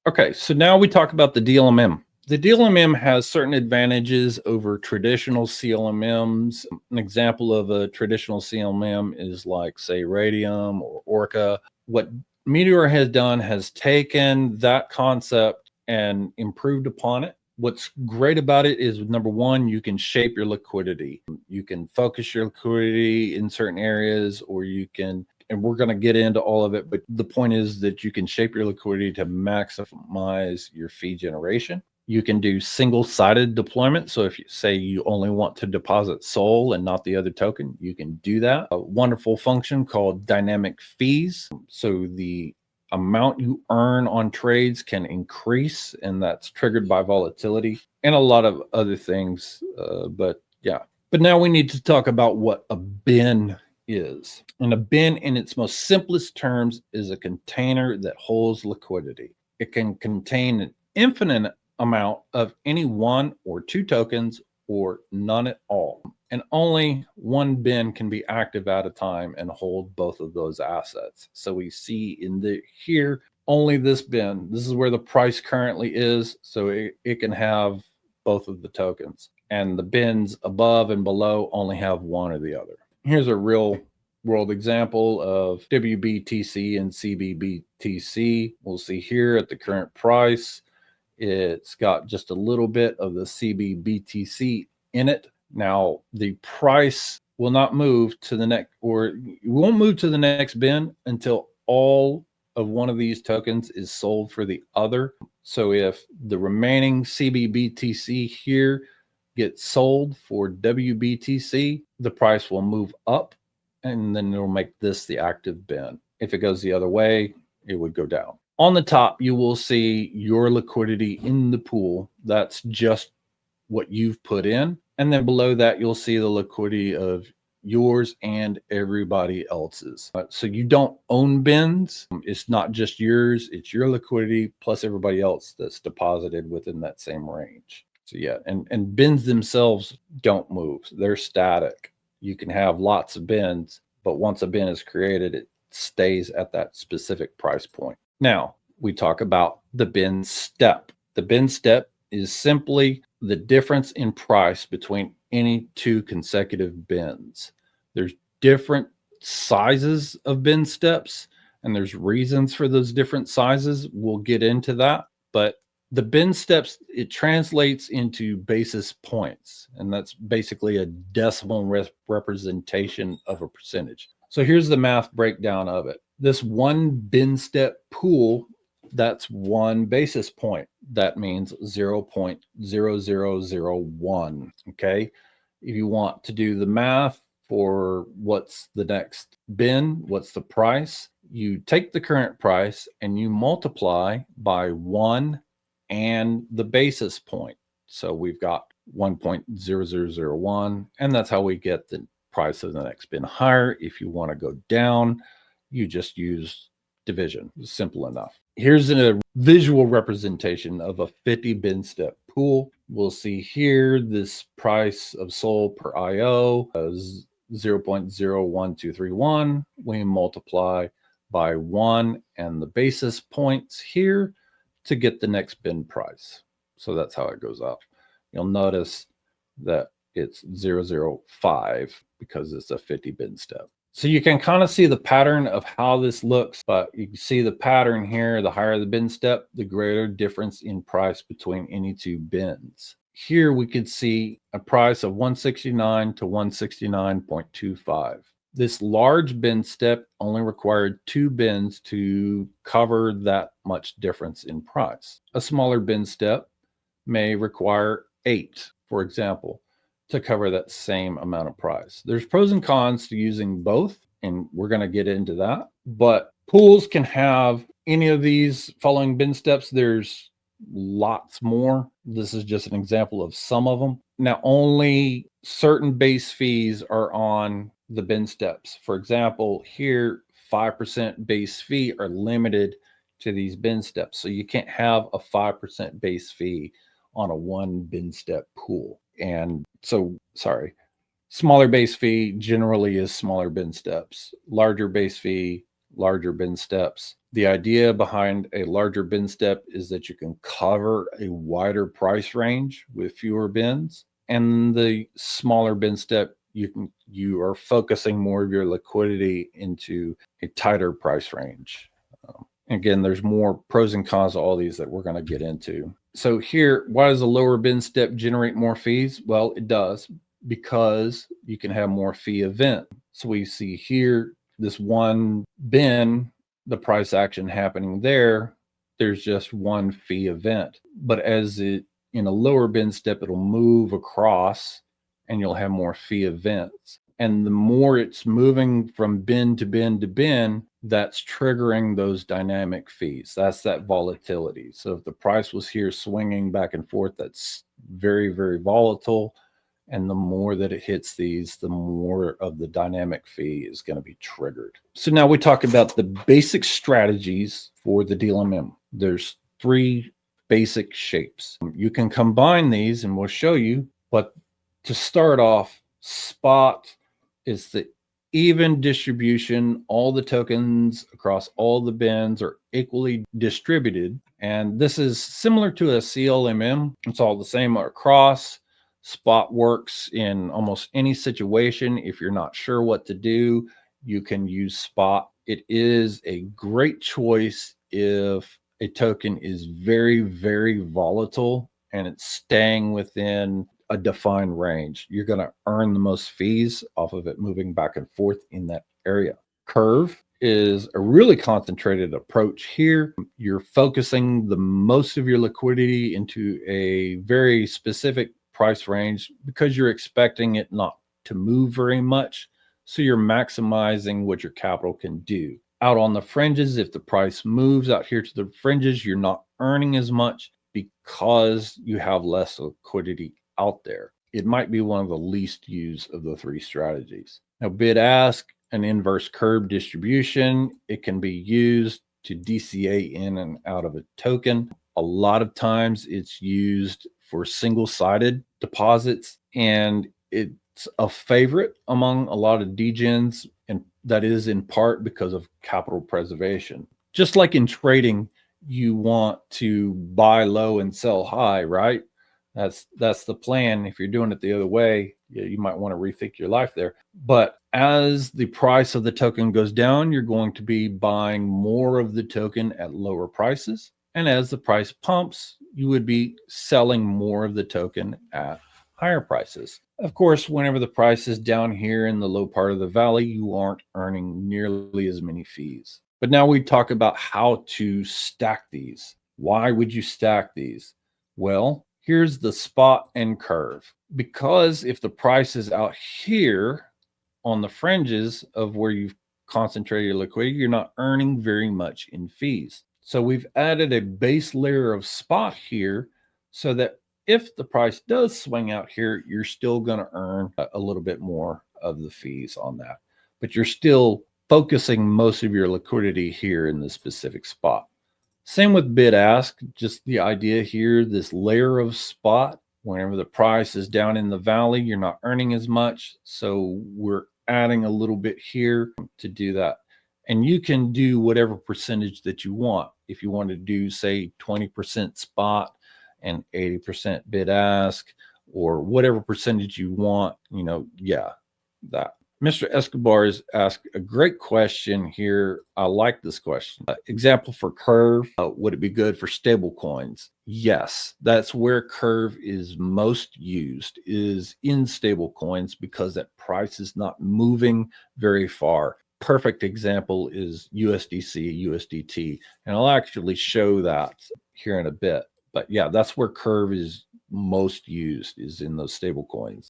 Okay, so now we talk about the DLMM. The DLMM has certain advantages over traditional CLMMs. An example of a traditional CLMM is like, say, Radium or Orca. What Meteor has done has taken that concept and improved upon it. What's great about it is, number one, you can shape your liquidity. You can focus your liquidity in certain areas, or you can, and we're going to get into all of it, but the point is that you can shape your liquidity to maximize your fee generation. You can do single-sided deployment. So if you say you only want to deposit SOL and not the other token, you can do that. A wonderful function called dynamic fees. So the amount you earn on trades can increase, and that's triggered by volatility and a lot of other things. But now we need to talk about what a bin is. And a bin, in its most simplest terms, is a container that holds liquidity. It can contain an infinite amount of any one or two tokens, or none at all. And only one bin can be active at a time and hold both of those assets. So we see here only this bin. This is where the price currently is. So it can have both of the tokens. And the bins above and below only have one or the other. Here's a real world example of WBTC and CBBTC. We'll see here at the current price, it's got just a little bit of the CBBTC in it. Now, the price will not move to the next, or it won't move to the next bin until all of one of these tokens is sold for the other. So if the remaining CBBTC here gets sold for WBTC, the price will move up, and then it'll make this the active bin. If it goes the other way, it would go down. On the top, you will see your liquidity in the pool. That's just what you've put in. And then below that, you'll see the liquidity of yours and everybody else's. So you don't own bins. It's not just yours. It's your liquidity plus everybody else that's deposited within that same range. So yeah, and bins themselves don't move. They're static. You can have lots of bins, but once a bin is created, it stays at that specific price point. Now, we talk about the bin step. The bin step is simply the difference in price between any two consecutive bins. There's different sizes of bin steps, and there's reasons for those different sizes. We'll get into that. But the bin steps, it translates into basis points, and that's basically a decimal representation of a percentage. So here's the math breakdown of it. This one bin step pool, that's 1 basis point. That means 0.0001. Okay. If you want to do the math for what's the next bin, what's the price, you take the current price and you multiply by 1 and the basis point. So we've got 1.0001, and that's how we get the price of the next bin higher. If you want to go down, you just use division. It's simple enough. Here's a visual representation of a 50 bin step pool. We'll see here this price of SOL per IO is 0.01231. We multiply by 1 and the basis points here to get the next bin price. So that's how it goes up. You'll notice that it's 0.005 because it's a 50 bin step. So you can kind of see the pattern of how this looks, but you can see the pattern here. The higher the bin step, the greater difference in price between any two bins. Here we could see a price of 169 to 169.25. This large bin step only required 2 bins to cover that much difference in price. A smaller bin step may require 8, for example, to cover that same amount of price. There's pros and cons to using both, and we're going to get into that. But pools can have any of these following bin steps. There's lots more. This is just an example of some of them. Now, only certain base fees are on the bin steps. For example, here, 5% base fee are limited to these bin steps. So you can't have a 5% base fee on a 1 bin step pool. And so, smaller base fee generally is smaller bin steps. Larger base fee, larger bin steps. The idea behind a larger bin step is that you can cover a wider price range with fewer bins, and the smaller bin step, you are focusing more of your liquidity into a tighter price range. Again, there's more pros and cons to all these that we're going to get into. So here, why does a lower bin step generate more fees? Well, it does, because you can have more fee event. So we see here, this one bin, the price action happening there, there's just one fee event. But as it, in a lower bin step, it'll move across and you'll have more fee events. And the more it's moving from bin to bin to bin, that's triggering those dynamic fees. That's that volatility. So if the price was here swinging back and forth, that's very, very volatile. And the more that it hits these, the more of the dynamic fee is going to be triggered. So now we talk about the basic strategies for the DLMM. There's 3 basic shapes. You can combine these and we'll show you, but to start off, spot is the even distribution. All the tokens across all the bins are equally distributed. And this is similar to a CLMM. It's all the same across. Spot works in almost any situation. If you're not sure what to do, you can use spot. It is a great choice if a token is very, very volatile and it's staying within a defined range. You're going to earn the most fees off of it moving back and forth in that area. Curve is a really concentrated approach here. You're focusing the most of your liquidity into a very specific price range because you're expecting it not to move very much. So you're maximizing what your capital can do. Out on the fringes, if the price moves out here to the fringes, you're not earning as much because you have less liquidity out there. It might be one of the least used of the 3 strategies. Now, bid ask, an inverse curve distribution, it can be used to DCA in and out of a token. A lot of times it's used for single-sided deposits, and it's a favorite among a lot of degens, and that is in part because of capital preservation. Just like in trading, you want to buy low and sell high, right? That's the plan. If you're doing it the other way, you might want to rethink your life there. But as the price of the token goes down, you're going to be buying more of the token at lower prices. And as the price pumps, you would be selling more of the token at higher prices. Of course, whenever the price is down here in the low part of the valley, you aren't earning nearly as many fees. But now we talk about how to stack these. Why would you stack these? Well, here's the spot and curve. Because if the price is out here on the fringes of where you've concentrated your liquidity, you're not earning very much in fees. So we've added a base layer of spot here so that if the price does swing out here, you're still going to earn a little bit more of the fees on that. But you're still focusing most of your liquidity here in this specific spot. Same with bid ask, just the idea here, this layer of spot, whenever the price is down in the valley, you're not earning as much. So we're adding a little bit here to do that. And you can do whatever percentage that you want. If you want to do, say, 20% spot and 80% bid ask, or whatever percentage you want, that. Mr. Escobar has asked a great question here. I like this question. Example for curve, would it be good for stable coins? Yes, that's where curve is most used, is in stable coins, because that price is not moving very far. Perfect example is USDC, USDT, and I'll actually show that here in a bit. But yeah, that's where curve is most used, is in those stable coins.